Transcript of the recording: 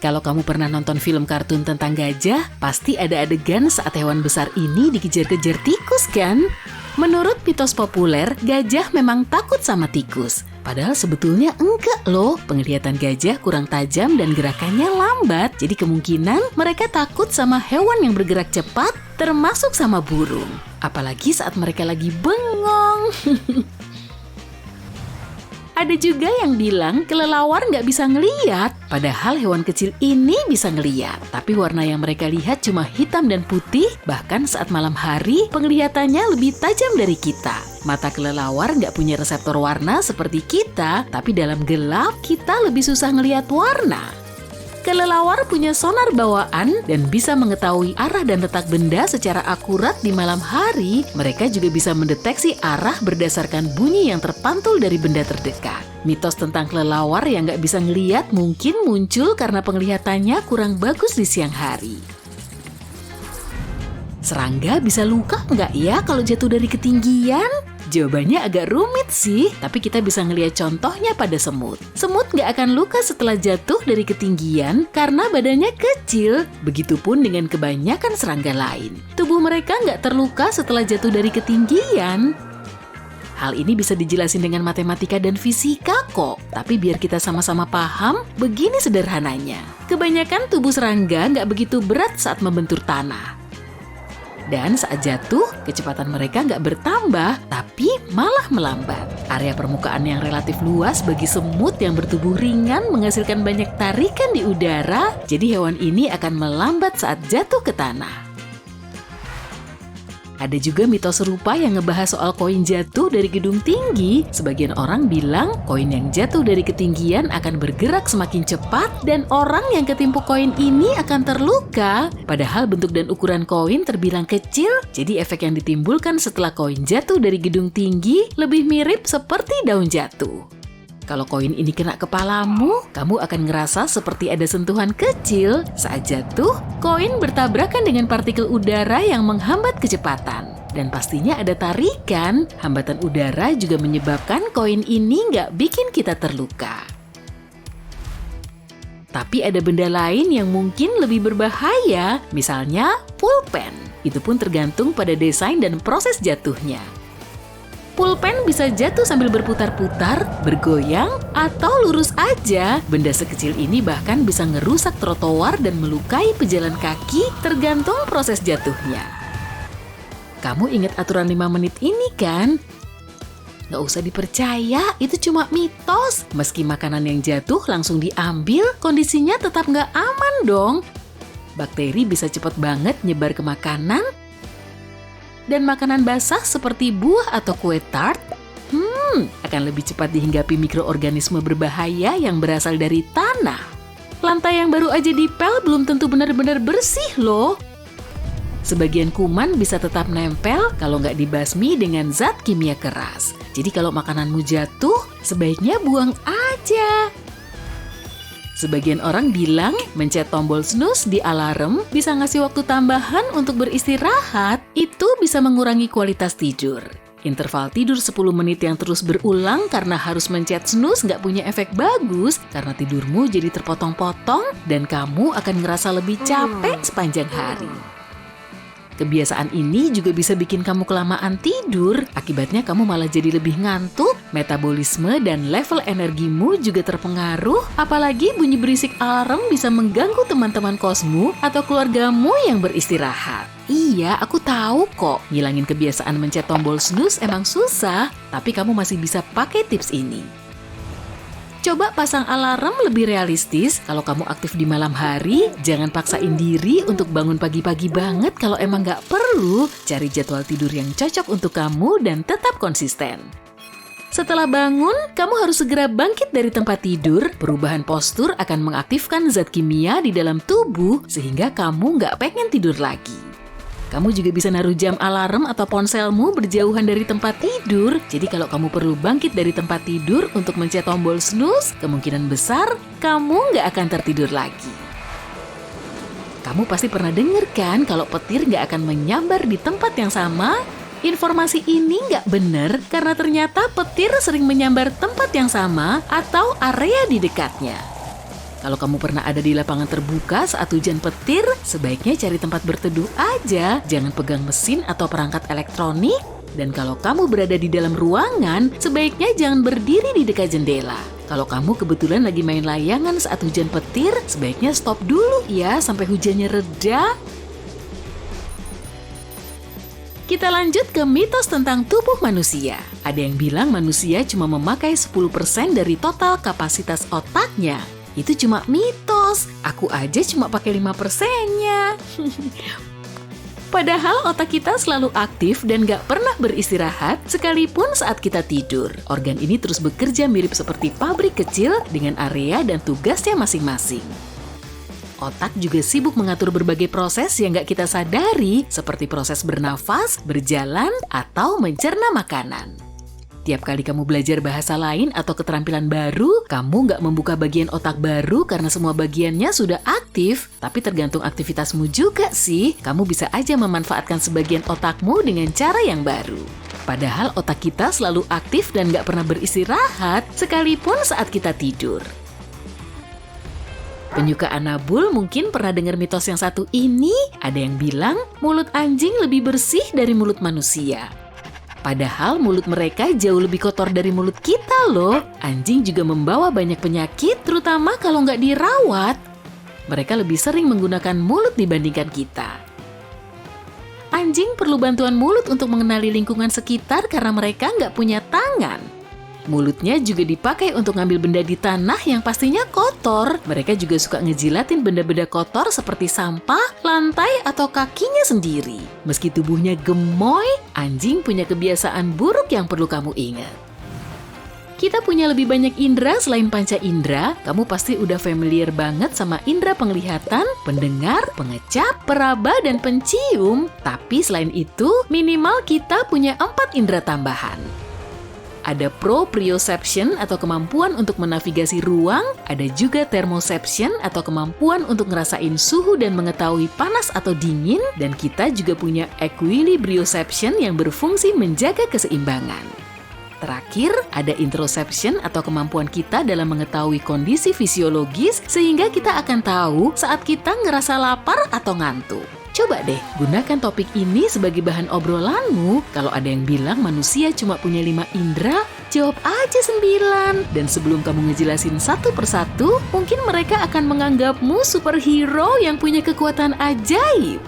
Kalau kamu pernah nonton film kartun tentang gajah, pasti ada adegan saat hewan besar ini dikejar-kejar tikus kan? Menurut mitos populer, gajah memang takut sama tikus. Padahal sebetulnya enggak loh, penglihatan gajah kurang tajam dan gerakannya lambat. Jadi kemungkinan mereka takut sama hewan yang bergerak cepat, termasuk sama burung. Apalagi saat mereka lagi bengong. Ada juga yang bilang kelelawar nggak bisa ngeliat, padahal hewan kecil ini bisa ngeliat. Tapi warna yang mereka lihat cuma hitam dan putih, bahkan saat malam hari penglihatannya lebih tajam dari kita. Mata kelelawar nggak punya reseptor warna seperti kita, tapi dalam gelap kita lebih susah ngeliat warna. Kelelawar punya sonar bawaan dan bisa mengetahui arah dan letak benda secara akurat di malam hari. Mereka juga bisa mendeteksi arah berdasarkan bunyi yang terpantul dari benda terdekat. Mitos tentang kelelawar yang nggak bisa ngeliat mungkin muncul karena penglihatannya kurang bagus di siang hari. Serangga bisa luka nggak ya kalau jatuh dari ketinggian? Jawabannya agak rumit sih, tapi kita bisa ngelihat contohnya pada semut. Semut nggak akan luka setelah jatuh dari ketinggian karena badannya kecil. Begitupun dengan kebanyakan serangga lain. Tubuh mereka nggak terluka setelah jatuh dari ketinggian. Hal ini bisa dijelasin dengan matematika dan fisika kok. Tapi biar kita sama-sama paham, begini sederhananya. Kebanyakan tubuh serangga nggak begitu berat saat membentur tanah. Dan saat jatuh, kecepatan mereka nggak bertambah, tapi malah melambat. Area permukaan yang relatif luas bagi semut yang bertubuh ringan menghasilkan banyak tarikan di udara, jadi hewan ini akan melambat saat jatuh ke tanah. Ada juga mitos serupa yang ngebahas soal koin jatuh dari gedung tinggi. Sebagian orang bilang koin yang jatuh dari ketinggian akan bergerak semakin cepat dan orang yang ketimpu koin ini akan terluka. Padahal bentuk dan ukuran koin terbilang kecil, jadi efek yang ditimbulkan setelah koin jatuh dari gedung tinggi lebih mirip seperti daun jatuh. Kalau koin ini kena kepalamu, kamu akan ngerasa seperti ada sentuhan kecil. Saat jatuh, koin bertabrakan dengan partikel udara yang menghambat kecepatan. Dan pastinya ada tarikan, hambatan udara juga menyebabkan koin ini nggak bikin kita terluka. Tapi ada benda lain yang mungkin lebih berbahaya, misalnya pulpen. Itu pun tergantung pada desain dan proses jatuhnya. Pulpen bisa jatuh sambil berputar-putar, bergoyang, atau lurus aja. Benda sekecil ini bahkan bisa ngerusak trotoar dan melukai pejalan kaki tergantung proses jatuhnya. Kamu ingat aturan 5 menit ini kan? Nggak usah dipercaya, itu cuma mitos. Meski makanan yang jatuh langsung diambil, kondisinya tetap nggak aman dong. Bakteri bisa cepat banget nyebar ke makanan, dan makanan basah seperti buah atau kue tart akan lebih cepat dihinggapi mikroorganisme berbahaya yang berasal dari tanah. Lantai yang baru aja dipel belum tentu benar-benar bersih loh. Sebagian kuman bisa tetap nempel kalau nggak dibasmi dengan zat kimia keras. Jadi kalau makananmu jatuh, sebaiknya buang aja. Sebagian orang bilang mencet tombol snooze di alarm bisa ngasih waktu tambahan untuk beristirahat. Itu bisa mengurangi kualitas tidur. Interval tidur 10 menit yang terus berulang karena harus mencet snooze nggak punya efek bagus karena tidurmu jadi terpotong-potong dan kamu akan ngerasa lebih capek sepanjang hari. Kebiasaan ini juga bisa bikin kamu kelamaan tidur. Akibatnya kamu malah jadi lebih ngantuk, metabolisme dan level energimu juga terpengaruh. Apalagi bunyi berisik alarm bisa mengganggu teman-teman kosmu atau keluargamu yang beristirahat. Iya, aku tahu kok. Ngilangin kebiasaan mencet tombol snooze emang susah, tapi kamu masih bisa pakai tips ini. Coba pasang alarm lebih realistis. Kalau kamu aktif di malam hari, jangan paksain diri untuk bangun pagi-pagi banget kalau emang nggak perlu. Cari jadwal tidur yang cocok untuk kamu dan tetap konsisten. Setelah bangun, kamu harus segera bangkit dari tempat tidur. Perubahan postur akan mengaktifkan zat kimia di dalam tubuh sehingga kamu nggak pengen tidur lagi. Kamu juga bisa naruh jam alarm atau ponselmu berjauhan dari tempat tidur. Jadi kalau kamu perlu bangkit dari tempat tidur untuk mencet tombol snooze, kemungkinan besar kamu nggak akan tertidur lagi. Kamu pasti pernah dengar kan kalau petir nggak akan menyambar di tempat yang sama? Informasi ini nggak benar karena ternyata petir sering menyambar tempat yang sama atau area di dekatnya. Kalau kamu pernah ada di lapangan terbuka saat hujan petir, sebaiknya cari tempat berteduh aja. Jangan pegang mesin atau perangkat elektronik. Dan kalau kamu berada di dalam ruangan, sebaiknya jangan berdiri di dekat jendela. Kalau kamu kebetulan lagi main layangan saat hujan petir, sebaiknya stop dulu ya sampai hujannya reda. Kita lanjut ke mitos tentang tubuh manusia. Ada yang bilang manusia cuma memakai 10% dari total kapasitas otaknya. Itu cuma mitos. Aku aja cuma pakai 5%-nya. Padahal otak kita selalu aktif dan gak pernah beristirahat sekalipun saat kita tidur. Organ ini terus bekerja mirip seperti pabrik kecil dengan area dan tugasnya masing-masing. Otak juga sibuk mengatur berbagai proses yang gak kita sadari, seperti proses bernafas, berjalan, atau mencerna makanan. Tiap kali kamu belajar bahasa lain atau keterampilan baru, kamu gak membuka bagian otak baru karena semua bagiannya sudah aktif, tapi tergantung aktivitasmu juga sih. Kamu bisa aja memanfaatkan sebagian otakmu dengan cara yang baru. Padahal otak kita selalu aktif dan gak pernah beristirahat, sekalipun saat kita tidur. Penyuka Anabul mungkin pernah dengar mitos yang satu ini. Ada yang bilang mulut anjing lebih bersih dari mulut manusia. Padahal mulut mereka jauh lebih kotor dari mulut kita loh. Anjing juga membawa banyak penyakit, terutama kalau nggak dirawat. Mereka lebih sering menggunakan mulut dibandingkan kita. Anjing perlu bantuan mulut untuk mengenali lingkungan sekitar karena mereka nggak punya tangan. Mulutnya juga dipakai untuk ngambil benda di tanah yang pastinya kotor. Mereka juga suka ngejilatin benda-benda kotor seperti sampah, lantai, atau kakinya sendiri. Meski tubuhnya gemoy, anjing punya kebiasaan buruk yang perlu kamu ingat. Kita punya lebih banyak indera selain panca indera. Kamu pasti udah familiar banget sama indera penglihatan, pendengar, pengecap, peraba, dan pencium. Tapi selain itu, minimal kita punya 4 indera tambahan. Ada proprioception atau kemampuan untuk menavigasi ruang, ada juga thermoception atau kemampuan untuk ngerasain suhu dan mengetahui panas atau dingin, dan kita juga punya equilibrioception yang berfungsi menjaga keseimbangan. Terakhir, ada interoception atau kemampuan kita dalam mengetahui kondisi fisiologis sehingga kita akan tahu saat kita ngerasa lapar atau ngantuk. Coba deh, gunakan topik ini sebagai bahan obrolanmu. Kalau ada yang bilang manusia cuma punya 5 indera, jawab aja 9. Dan sebelum kamu ngejelasin satu persatu, mungkin mereka akan menganggapmu superhero yang punya kekuatan ajaib.